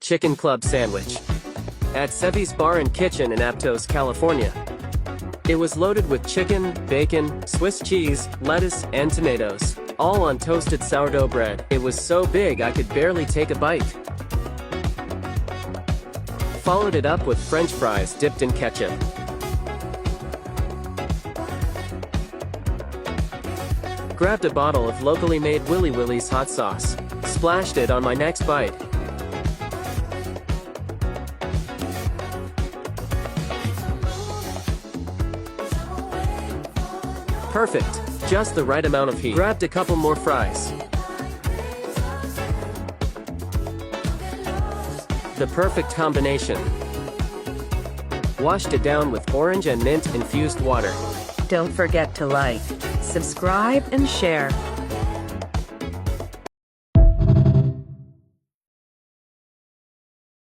chicken club sandwich at Sevi's Bar and Kitchen in Aptos, California. It was loaded with chicken, bacon, Swiss cheese, lettuce, and tomatoes, all on toasted sourdough bread. It was so big I could barely take a bite. Followed it up with French fries dipped in ketchup. Grabbed a bottle of locally made Willy Willy's hot sauce, splashed it on my next bite. Perfect, just the right amount of heat. Grabbed a couple more fries. The perfect combination. Washed it down with orange and mint infused water. Don't forget to like, subscribe, and share.